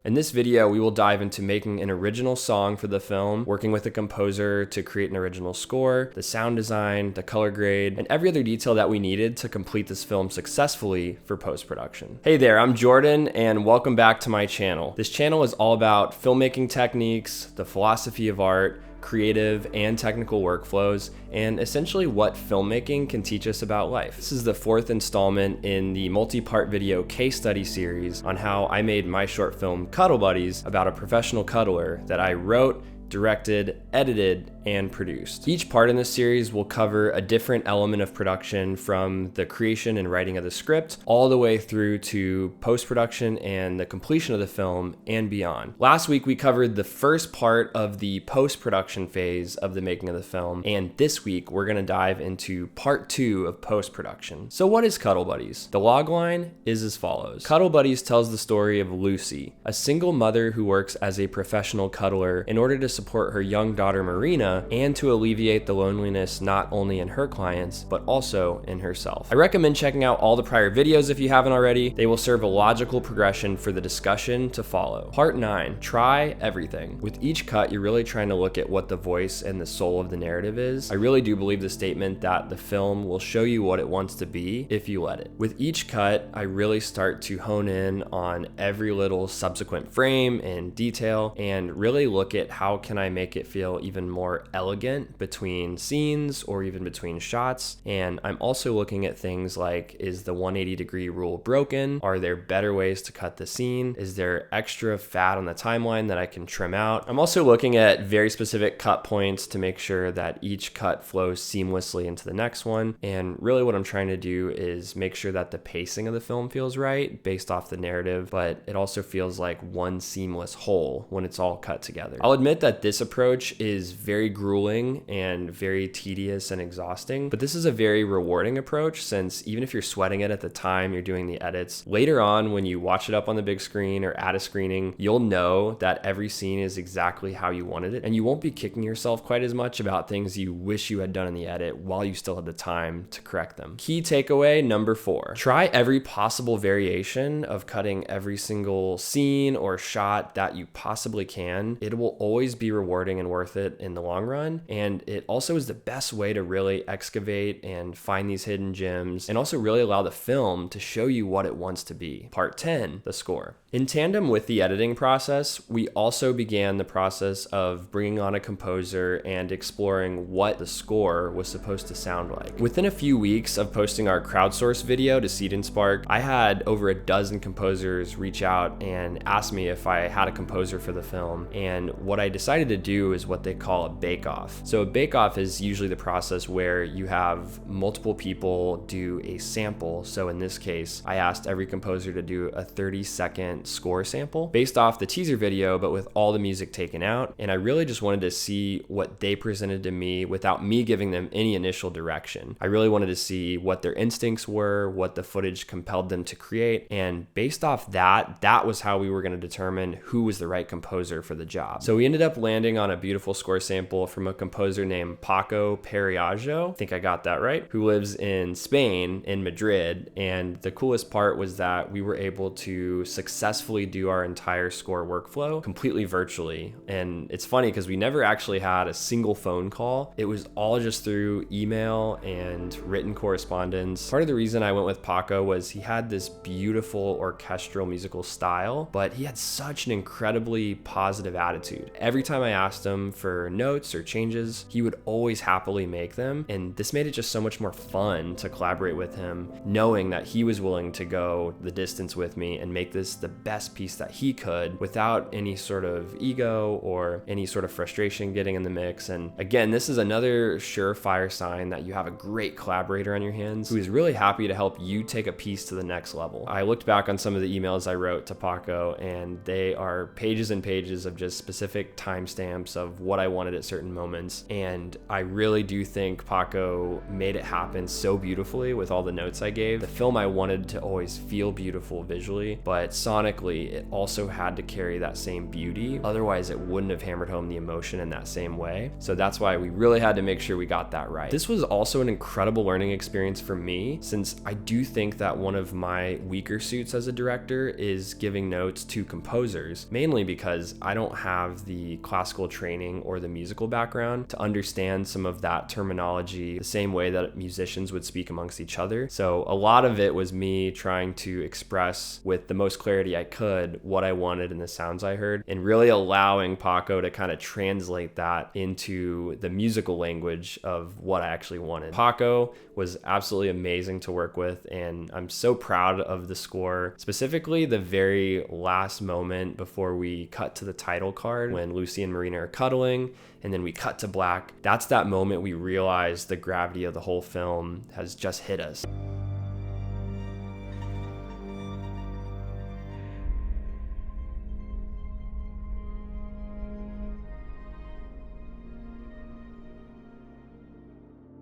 In this video, we will dive into making an original song for the film, working with a composer to create an original score, the sound design, the color grade, and every other detail that we needed to complete this film successfully for post-production. Hey there, I'm Jordan, and welcome back to my channel. This channel is all about filmmaking techniques, the philosophy of art, creative and technical workflows, and essentially what filmmaking can teach us about life. This is the fourth installment in the multi-part video case study series on how I made my short film Cuddle Buddies about a professional cuddler that I wrote, directed, edited, and produced. Each part in this series will cover a different element of production, from the creation and writing of the script all the way through to post-production and the completion of the film and beyond. Last week we covered the first part of the post-production phase of the making of the film, and this week we're gonna dive into part 2 of post-production. So what is Cuddle Buddies? The logline is as follows. Cuddle Buddies tells the story of Lucy, a single mother who works as a professional cuddler in order to support her young daughter Marina and to alleviate the loneliness not only in her clients but also in herself. I recommend checking out all the prior videos if you haven't already. They will serve a logical progression for the discussion to follow. Part 9, try everything. With each cut, you're really trying to look at what the voice and the soul of the narrative is. I really do believe the statement that the film will show you what it wants to be if you let it. With each cut, I really start to hone in on every little subsequent frame and detail and really look at how can I make it feel even more elegant between scenes or even between shots. And I'm also looking at things like, is the 180-degree rule broken? Are there better ways to cut the scene? Is there extra fat on the timeline that I can trim out? I'm also looking at very specific cut points to make sure that each cut flows seamlessly into the next one. And really what I'm trying to do is make sure that the pacing of the film feels right based off the narrative, but it also feels like one seamless whole when it's all cut together. I'll admit that this approach is very grueling and very tedious and exhausting, but this is a very rewarding approach, since even if you're sweating it at the time you're doing the edits, later on when you watch it up on the big screen or at a screening, you'll know that every scene is exactly how you wanted it, and you won't be kicking yourself quite as much about things you wish you had done in the edit while you still had the time to correct them. Key takeaway number 4, try every possible variation of cutting every single scene or shot that you possibly can. It will always be rewarding and worth it in the long run, and it also is the best way to really excavate and find these hidden gems and also really allow the film to show you what it wants to be. Part 10, the score. In tandem with the editing process, we also began the process of bringing on a composer and exploring what the score was supposed to sound like. Within a few weeks of posting our crowdsourced video to Seed and Spark, I had over a dozen composers reach out and ask me if I had a composer for the film, and what I decided to do is what they call a bake-off. So a bake-off is usually the process where you have multiple people do a sample. So in this case, I asked every composer to do a 30-second score sample based off the teaser video, but with all the music taken out. And I really just wanted to see what they presented to me without me giving them any initial direction. I really wanted to see what their instincts were, what the footage compelled them to create. And based off that, that was how we were going to determine who was the right composer for the job. So we ended up landing on a beautiful score sample from a composer named Paco Periajo, I think I got that right, who lives in Spain, in Madrid. And the coolest part was that we were able to successfully do our entire score workflow completely virtually. And it's funny because we never actually had a single phone call. It was all just through email and written correspondence. Part of the reason I went with Paco was he had this beautiful orchestral musical style, but he had such an incredibly positive attitude. Every time I asked him for notes or changes, he would always happily make them. And this made it just so much more fun to collaborate with him, knowing that he was willing to go the distance with me and make this the best piece that he could without any sort of ego or any sort of frustration getting in the mix. And again, this is another surefire sign that you have a great collaborator on your hands who is really happy to help you take a piece to the next level. I looked back on some of the emails I wrote to Paco, and they are pages and pages of just specific timestamps of what I wanted at certain certain moments. And I really do think Paco made it happen so beautifully with all the notes I gave. The film, I wanted to always feel beautiful visually, but sonically it also had to carry that same beauty. Otherwise it wouldn't have hammered home the emotion in that same way. So that's why we really had to make sure we got that right. This was also an incredible learning experience for me, since I do think that one of my weaker suits as a director is giving notes to composers, mainly because I don't have the classical training or the musical background to understand some of that terminology the same way that musicians would speak amongst each other. So a lot of it was me trying to express with the most clarity I could what I wanted in the sounds I heard, and really allowing Paco to kind of translate that into the musical language of what I actually wanted. Paco was absolutely amazing to work with, and I'm so proud of the score, specifically the very last moment before we cut to the title card when Lucy and Marina are cuddling and then we cut to black. That's that moment we realize the gravity of the whole film has just hit us.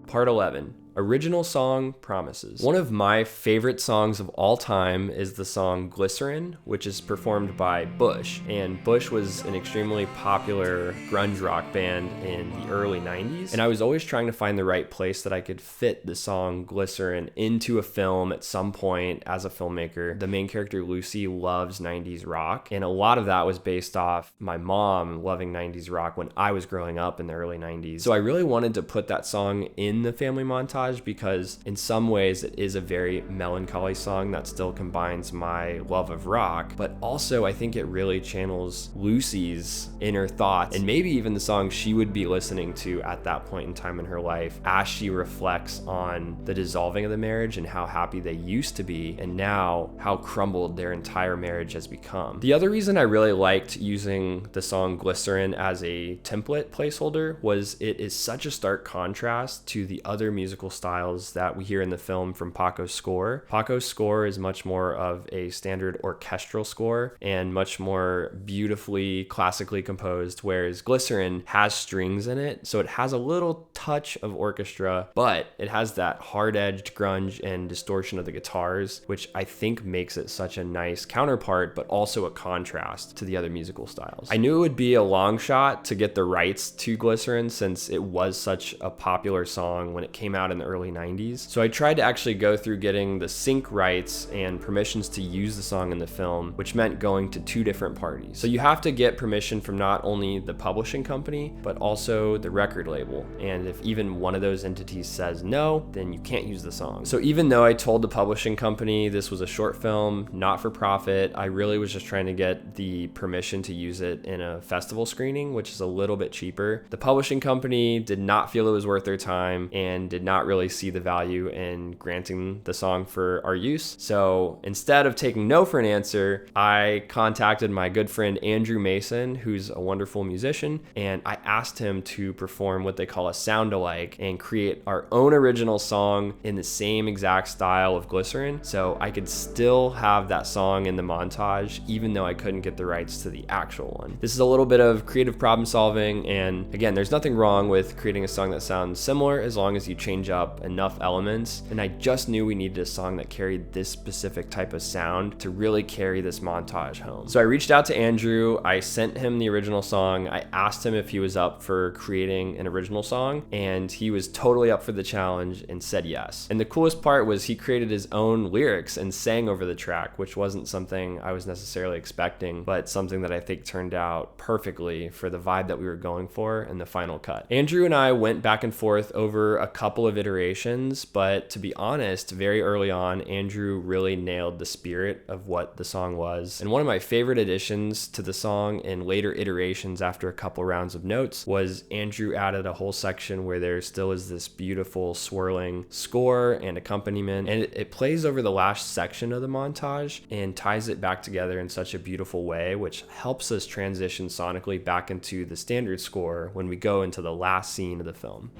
Part 11. Original song, Promises. One of my favorite songs of all time is the song Glycerin, which is performed by Bush. And Bush was an extremely popular grunge rock band in the early 90s. And I was always trying to find the right place that I could fit the song Glycerin into a film at some point as a filmmaker. The main character, Lucy, loves 90s rock. And a lot of that was based off my mom loving 90s rock when I was growing up in the early 90s. So I really wanted to put that song in the family montage because in some ways it is a very melancholy song that still combines my love of rock, but also I think it really channels Lucy's inner thoughts and maybe even the song she would be listening to at that point in time in her life as she reflects on the dissolving of the marriage and how happy they used to be, and now how crumbled their entire marriage has become. The other reason I really liked using the song Glycerin as a template placeholder was it is such a stark contrast to the other musical styles that we hear in the film from Paco's score. Paco's score is much more of a standard orchestral score and much more beautifully classically composed, whereas Glycerin has strings in it, so it has a little touch of orchestra, but it has that hard-edged grunge and distortion of the guitars, which I think makes it such a nice counterpart, but also a contrast to the other musical styles. I knew it would be a long shot to get the rights to Glycerin since it was such a popular song when it came out in the early 90s. So I tried to actually go through getting the sync rights and permissions to use the song in the film, which meant going to 2 different parties. So you have to get permission from not only the publishing company, but also the record label. And if even one of those entities says no, then you can't use the song. So even though I told the publishing company this was a short film, not for profit, I really was just trying to get the permission to use it in a festival screening, which is a little bit cheaper. The publishing company did not feel it was worth their time and did not really see the value in granting the song for our use. So instead of taking no for an answer, I contacted my good friend Andrew Mason, who's a wonderful musician, and I asked him to perform what they call a sound-alike and create our own original song in the same exact style of Glycerin, so I could still have that song in the montage even though I couldn't get the rights to the actual one. This is a little bit of creative problem solving, and again, there's nothing wrong with creating a song that sounds similar as long as you change up enough elements, and I just knew we needed a song that carried this specific type of sound to really carry this montage home. So I reached out to Andrew, I sent him the original song, I asked him if he was up for creating an original song, and he was totally up for the challenge and said yes. And the coolest part was he created his own lyrics and sang over the track, which wasn't something I was necessarily expecting, but something that I think turned out perfectly for the vibe that we were going for in the final cut. Andrew and I went back and forth over a couple of iterations, but to be honest, very early on, Andrew really nailed the spirit of what the song was. And one of my favorite additions to the song in later iterations after a couple rounds of notes was Andrew added a whole section where there still is this beautiful swirling score and accompaniment, and it plays over the last section of the montage and ties it back together in such a beautiful way, which helps us transition sonically back into the standard score when we go into the last scene of the film.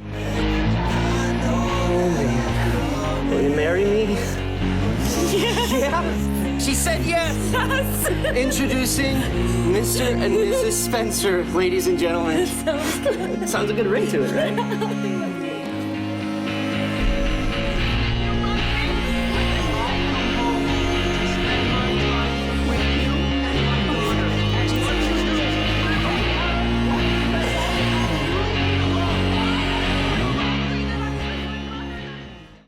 Will you marry me? Yes. Yeah. She said yes. Yes. Introducing Mr. and Mrs. Spencer, ladies and gentlemen. Sounds a good ring to it, right?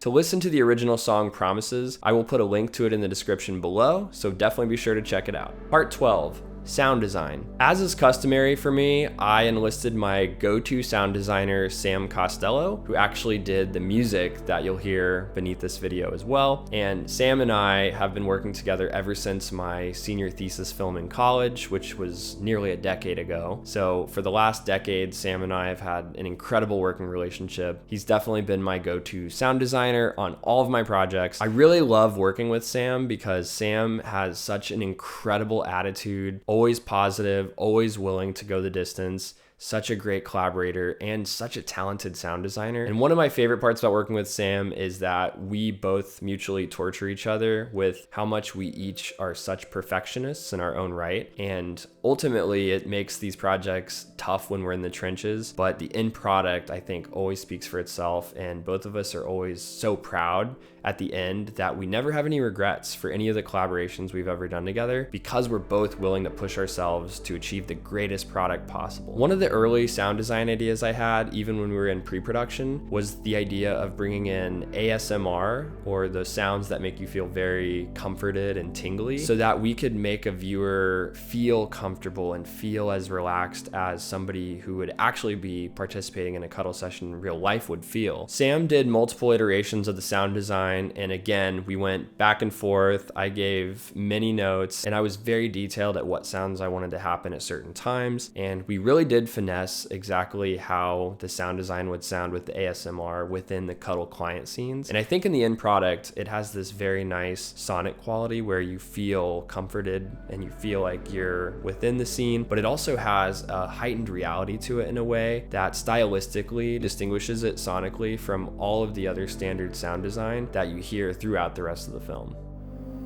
To listen to the original song Promises, I will put a link to it in the description below, so definitely be sure to check it out. Part 12. Sound design. As is customary for me, I enlisted my go-to sound designer, Sam Costello, who actually did the music that you'll hear beneath this video as well. And Sam and I have been working together ever since my senior thesis film in college, which was nearly a decade ago. So for the last decade, Sam and I have had an incredible working relationship. He's definitely been my go-to sound designer on all of my projects. I really love working with Sam because Sam has such an incredible attitude, always positive, always willing to go the distance, such a great collaborator, and such a talented sound designer. And one of my favorite parts about working with Sam is that we both mutually torture each other with how much we each are such perfectionists in our own right. And ultimately, it makes these projects tough when we're in the trenches, but the end product, I think, always speaks for itself. And both of us are always so proud at the end that we never have any regrets for any of the collaborations we've ever done together because we're both willing to push ourselves to achieve the greatest product possible. One of the early sound design ideas I had, even when we were in pre-production, was the idea of bringing in ASMR, or the sounds that make you feel very comforted and tingly, so that we could make a viewer feel comfortable and feel as relaxed as somebody who would actually be participating in a cuddle session in real life would feel. Sam did multiple iterations of the sound design, and again, we went back and forth. I gave many notes, and I was very detailed at what sounds I wanted to happen at certain times, and we really did finesse exactly how the sound design would sound with the ASMR within the cuddle client scenes. And I think in the end product, it has this very nice sonic quality where you feel comforted and you feel like you're within the scene, but it also has a heightened reality to it in a way that stylistically distinguishes it sonically from all of the other standard sound design that you hear throughout the rest of the film.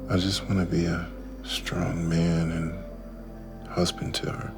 I just want to be a strong man and husband to her.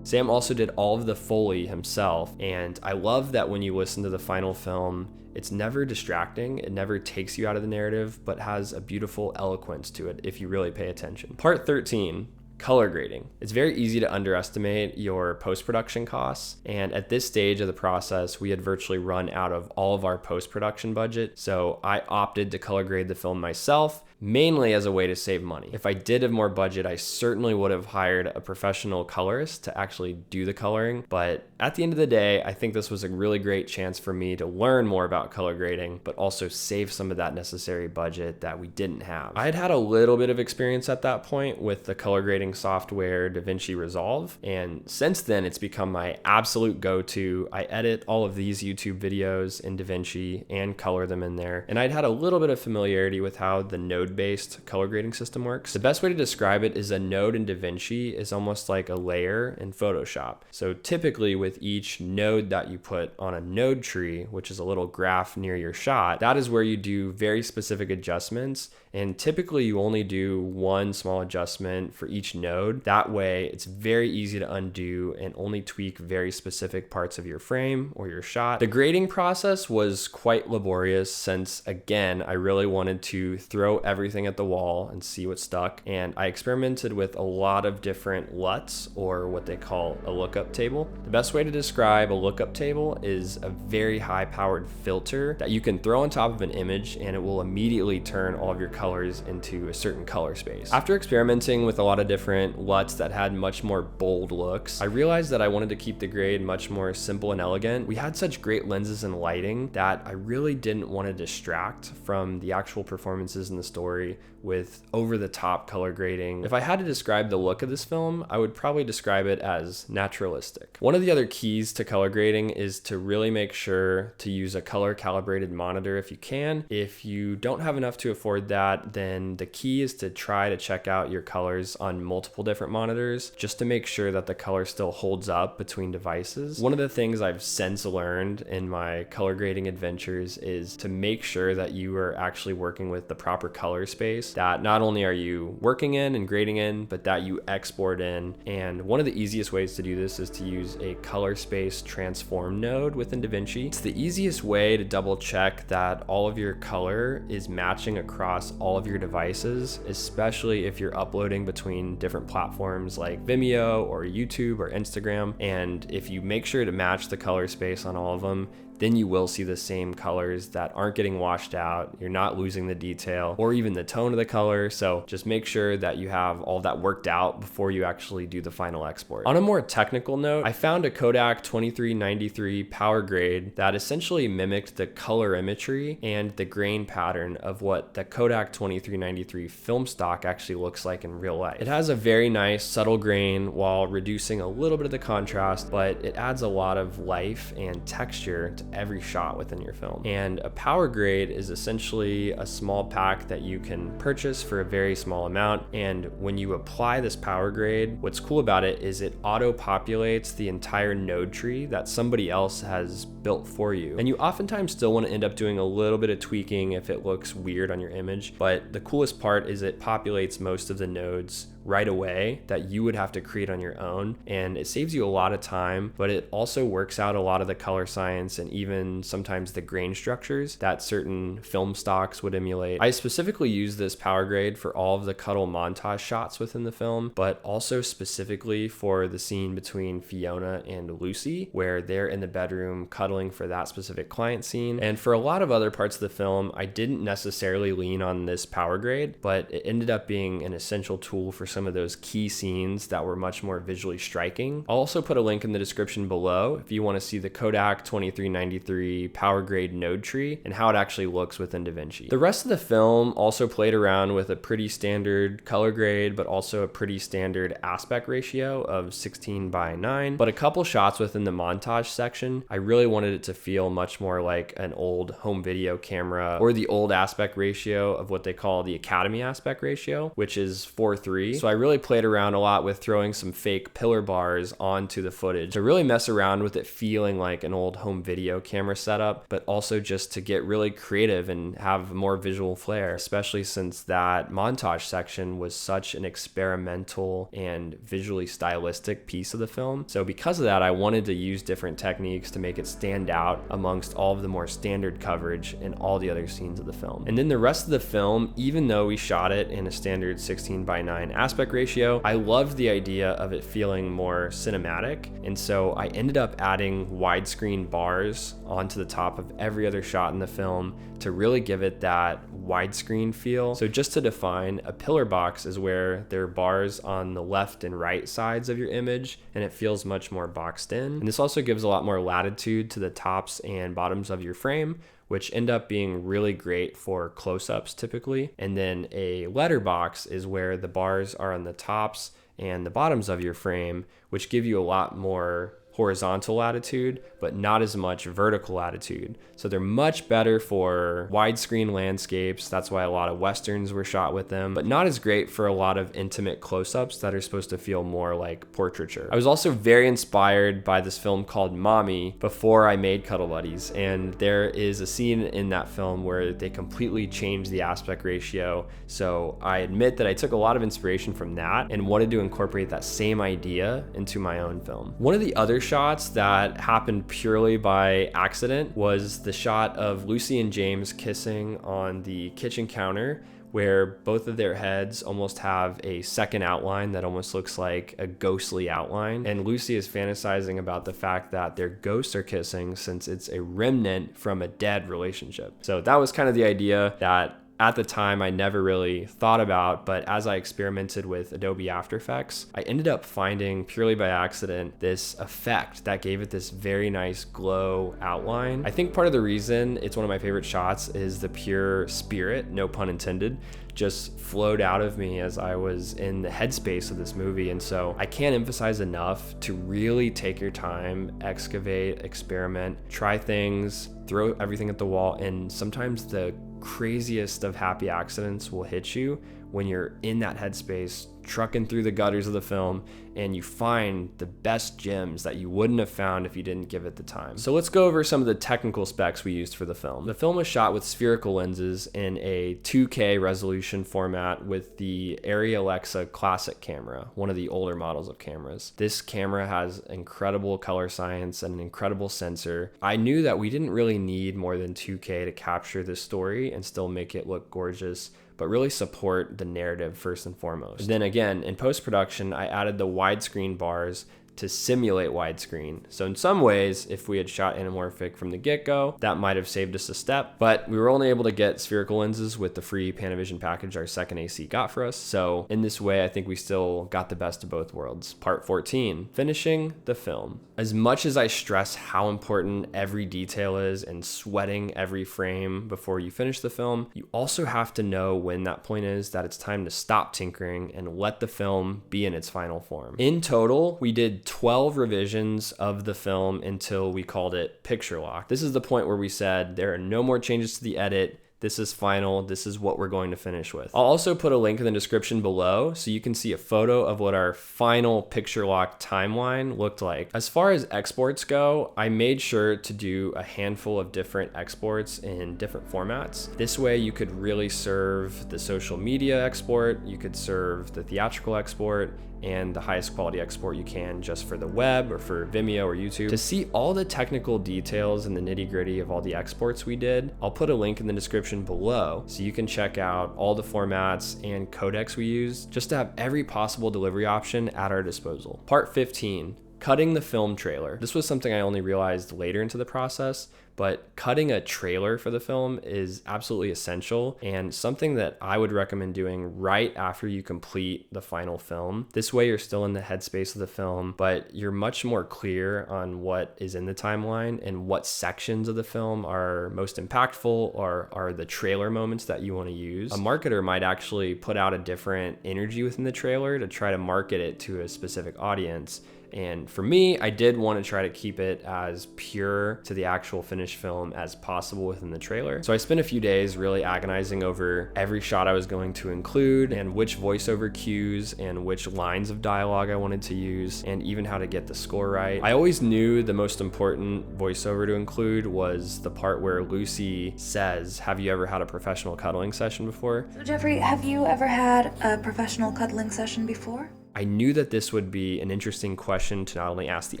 Sam also did all of the Foley himself, and I love that when you listen to the final film, it's never distracting, it never takes you out of the narrative, but has a beautiful eloquence to it if you really pay attention. Part 13. Color grading. It's very easy to underestimate your post-production costs, and at this stage of the process, we had virtually run out of all of our post-production budget, so I opted to color grade the film myself, mainly as a way to save money. If I did have more budget, I certainly would have hired a professional colorist to actually do the coloring, but at the end of the day, I think this was a really great chance for me to learn more about color grading, but also save some of that necessary budget that we didn't have. I had had a little bit of experience at that point with the color grading software DaVinci Resolve, and since then it's become my absolute go-to. I edit all of these YouTube videos in DaVinci and color them in there, and I'd had a little bit of familiarity with how the node-based color grading system works. The best way to describe it is a node in DaVinci is almost like a layer in Photoshop. So typically with each node that you put on a node tree, which is a little graph near your shot, that is where you do very specific adjustments, and typically you only do one small adjustment for each node. That way it's very easy to undo and only tweak very specific parts of your frame or your shot. The grading process was quite laborious since, again, I really wanted to throw everything at the wall and see what stuck, and I experimented with a lot of different LUTs, or what they call a lookup table. The best way to describe a lookup table is a very high powered filter that you can throw on top of an image, and it will immediately turn all of your colors into a certain color space. After experimenting with a lot of different LUTs that had much more bold looks, I realized that I wanted to keep the grade much more simple and elegant. We had such great lenses and lighting that I really didn't want to distract from the actual performances in the story with over-the-top color grading. If I had to describe the look of this film, I would probably describe it as naturalistic. One of the other keys to color grading is to really make sure to use a color calibrated monitor if you can. If you don't have enough to afford that, then the key is to try to check out your colors on multiple different monitors just to make sure that the color still holds up between devices. One of the things I've since learned in my color grading adventures is to make sure that you are actually working with the proper color color space that not only are you working in and grading in, but that you export in. And one of the easiest ways to do this is to use a color space transform node within DaVinci. It's the easiest way to double check that all of your color is matching across all of your devices, especially if you're uploading between different platforms like Vimeo or YouTube or Instagram. And if you make sure to match the color space on all of them, then you will see the same colors that aren't getting washed out. You're not losing the detail or even the tone of the color. So just make sure that you have all that worked out before you actually do the final export. On a more technical note, I found a Kodak 2393 power grade that essentially mimicked the color imagery and the grain pattern of what the Kodak 2393 film stock actually looks like in real life. It has a very nice subtle grain while reducing a little bit of the contrast, but it adds a lot of life and texture to every shot within your film. And a power grade is essentially a small pack that you can purchase for a very small amount. And when you apply this power grade, what's cool about it is it auto-populates the entire node tree that somebody else has built for you. And you oftentimes still want to end up doing a little bit of tweaking if it looks weird on your image. But the coolest part is it populates most of the nodes right away that you would have to create on your own. And it saves you a lot of time, but it also works out a lot of the color science and even sometimes the grain structures that certain film stocks would emulate. I specifically use this power grade for all of the cuddle montage shots within the film, but also specifically for the scene between Fiona and Lucy, where they're in the bedroom cuddling for that specific client scene. And for a lot of other parts of the film, I didn't necessarily lean on this power grade, but it ended up being an essential tool for some of those key scenes that were much more visually striking. I'll also put a link in the description below if you want to see the Kodak 2393 power grade node tree and how it actually looks within DaVinci. The rest of the film also played around with a pretty standard color grade, but also a pretty standard aspect ratio of 16:9. But a couple shots within the montage section, I really wanted it to feel much more like an old home video camera or the old aspect ratio of what they call the Academy aspect ratio, which is 4:3. So I really played around a lot with throwing some fake pillar bars onto the footage to really mess around with it feeling like an old home video camera setup, but also just to get really creative and have more visual flair, especially since that montage section was such an experimental and visually stylistic piece of the film. So because of that, I wanted to use different techniques to make it stand out amongst all of the more standard coverage in all the other scenes of the film. And then the rest of the film, even though we shot it in a standard 16:9 aspect ratio, I loved the idea of it feeling more cinematic. And so I ended up adding widescreen bars onto the top of every other shot in the film to really give it that widescreen feel. So just to define, a pillar box is where there are bars on the left and right sides of your image, and it feels much more boxed in. And this also gives a lot more latitude to the tops and bottoms of your frame, which end up being really great for close-ups typically. And then a letterbox is where the bars are on the tops and the bottoms of your frame, which give you a lot more horizontal latitude, but not as much vertical latitude. So they're much better for widescreen landscapes. That's why a lot of Westerns were shot with them, but not as great for a lot of intimate close-ups that are supposed to feel more like portraiture. I was also very inspired by this film called Mommy before I made Cuddle Buddies. And there is a scene in that film where they completely changed the aspect ratio. So I admit that I took a lot of inspiration from that and wanted to incorporate that same idea into my own film. One of the other shots that happened purely by accident was the shot of Lucy and James kissing on the kitchen counter, where both of their heads almost have a second outline that almost looks like a ghostly outline. And Lucy is fantasizing about the fact that their ghosts are kissing since it's a remnant from a dead relationship. So that was kind of the idea that at the time I never really thought about, but as I experimented with Adobe After Effects, I ended up finding purely by accident this effect that gave it this very nice glow outline. I think part of the reason it's one of my favorite shots is the pure spirit, no pun intended, just flowed out of me as I was in the headspace of this movie. And so I can't emphasize enough to really take your time, excavate, experiment, try things, throw everything at the wall, and sometimes the craziest of happy accidents will hit you when you're in that headspace, trucking through the gutters of the film, and you find the best gems that you wouldn't have found if you didn't give it the time. So let's go over some of the technical specs we used for the film. The film was shot with spherical lenses in a 2K resolution format with the Arri Alexa Classic camera, one of the older models of cameras. This camera has incredible color science and an incredible sensor. I knew that we didn't really need more than 2K to capture this story and still make it look gorgeous, but really support the narrative first and foremost. And then again, in post-production, I added the widescreen bars to simulate widescreen. So in some ways, if we had shot anamorphic from the get-go, that might have saved us a step, but we were only able to get spherical lenses with the free Panavision package our second AC got for us. So in this way, I think we still got the best of both worlds. Part 14, finishing the film. As much as I stress how important every detail is and sweating every frame before you finish the film, you also have to know when that point is that it's time to stop tinkering and let the film be in its final form. In total, we did 12 revisions of the film until we called it picture lock. This is the point where we said there are no more changes to the edit. This is final. This is what we're going to finish with. I'll also put a link in the description below so you can see a photo of what our final picture lock timeline looked like. As far as exports go, I made sure to do a handful of different exports in different formats. This way you could really serve the social media export, you could serve the theatrical export, and the highest quality export you can just for the web or for Vimeo or YouTube. To see all the technical details and the nitty-gritty of all the exports we did, I'll put a link in the description below so you can check out all the formats and codecs we used just to have every possible delivery option at our disposal. Part 15, cutting the film trailer. This was something I only realized later into the process, but cutting a trailer for the film is absolutely essential and something that I would recommend doing right after you complete the final film. This way you're still in the headspace of the film, but you're much more clear on what is in the timeline and what sections of the film are most impactful or are the trailer moments that you want to use. A marketer might actually put out a different energy within the trailer to try to market it to a specific audience. And for me, I did want to try to keep it as pure to the actual finished film as possible within the trailer. So I spent a few days really agonizing over every shot I was going to include and which voiceover cues and which lines of dialogue I wanted to use and even how to get the score right. I always knew the most important voiceover to include was the part where Lucy says, "Have you ever had a professional cuddling session before?" So Jeffrey, have you ever had a professional cuddling session before? I knew that this would be an interesting question to not only ask the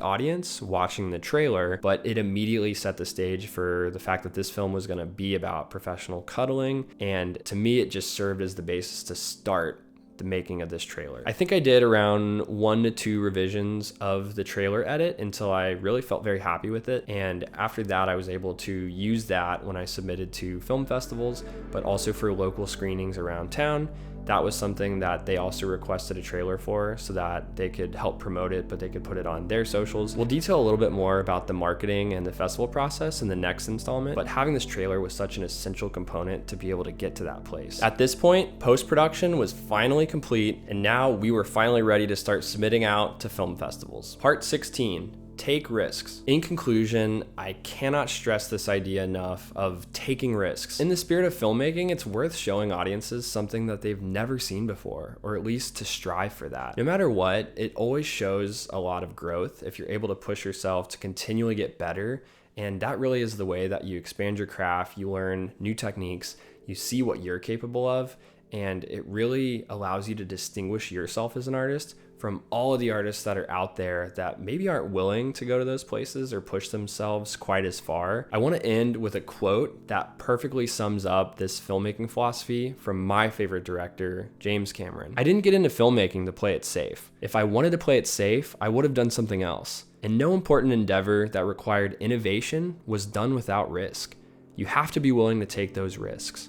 audience watching the trailer, but it immediately set the stage for the fact that this film was going to be about professional cuddling. And to me, it just served as the basis to start the making of this trailer. I think I did around 1 to 2 revisions of the trailer edit until I really felt very happy with it. And after that, I was able to use that when I submitted to film festivals, but also for local screenings around town. That was something that they also requested a trailer for so that they could help promote it, but they could put it on their socials. We'll detail a little bit more about the marketing and the festival process in the next installment, but having this trailer was such an essential component to be able to get to that place. At this point, post-production was finally complete, and now we were finally ready to start submitting out to film festivals. Part 16. Take risks. In conclusion, I cannot stress this idea enough of taking risks. In the spirit of filmmaking, it's worth showing audiences something that they've never seen before, or at least to strive for that. No matter what, it always shows a lot of growth if you're able to push yourself to continually get better, and that really is the way that you expand your craft, you learn new techniques, you see what you're capable of, and it really allows you to distinguish yourself as an artist from all of the artists that are out there that maybe aren't willing to go to those places or push themselves quite as far. I want to end with a quote that perfectly sums up this filmmaking philosophy from my favorite director, James Cameron. "I didn't get into filmmaking to play it safe. If I wanted to play it safe, I would have done something else. And no important endeavor that required innovation was done without risk. You have to be willing to take those risks.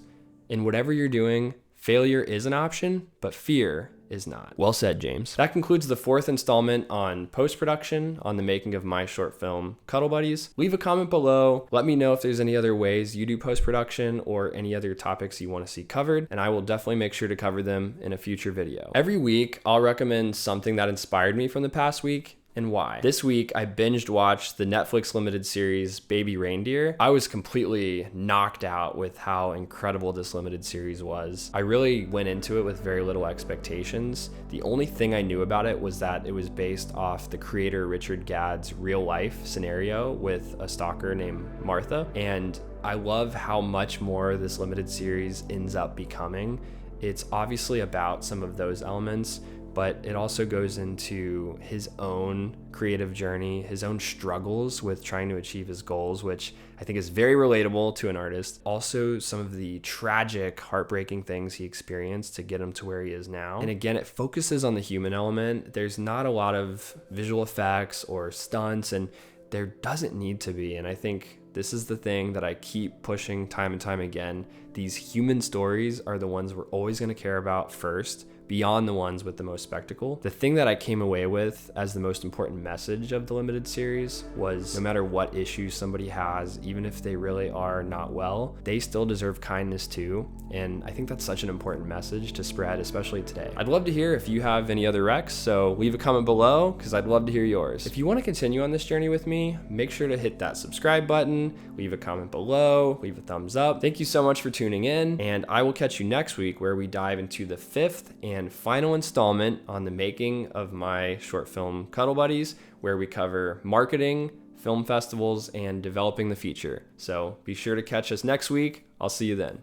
In whatever you're doing, failure is an option, but fear is not." Well said, James. That concludes the 4th installment on post-production on the making of my short film, Cuddle Buddies. Leave a comment below. Let me know if there's any other ways you do post-production or any other topics you want to see covered, and I will definitely make sure to cover them in a future video. Every week, I'll recommend something that inspired me from the past week. and why. This week, I binged watched the Netflix limited series Baby Reindeer. I was completely knocked out with how incredible this limited series was. I really went into it with very little expectations. The only thing I knew about it was that it was based off the creator Richard Gadd's real life scenario with a stalker named Martha. And I love how much more this limited series ends up becoming. It's obviously about some of those elements, but it also goes into his own creative journey, his own struggles with trying to achieve his goals, which I think is very relatable to an artist. Also, some of the tragic, heartbreaking things he experienced to get him to where he is now. And again, it focuses on the human element. There's not a lot of visual effects or stunts, and there doesn't need to be. And I think this is the thing that I keep pushing time and time again. These human stories are the ones we're always going to care about first, beyond the ones with the most spectacle. The thing that I came away with as the most important message of the limited series was no matter what issues somebody has, even if they really are not well, they still deserve kindness too. And I think that's such an important message to spread, especially today. I'd love to hear if you have any other recs, so leave a comment below because I'd love to hear yours. If you want to continue on this journey with me, make sure to hit that subscribe button, leave a comment below, leave a thumbs up. Thank you so much for tuning in, and I will catch you next week where we dive into the 5th and final installment on the making of my short film Cuddle Buddies, where we cover marketing, film festivals, and developing the feature. So be sure to catch us next week. I'll see you then.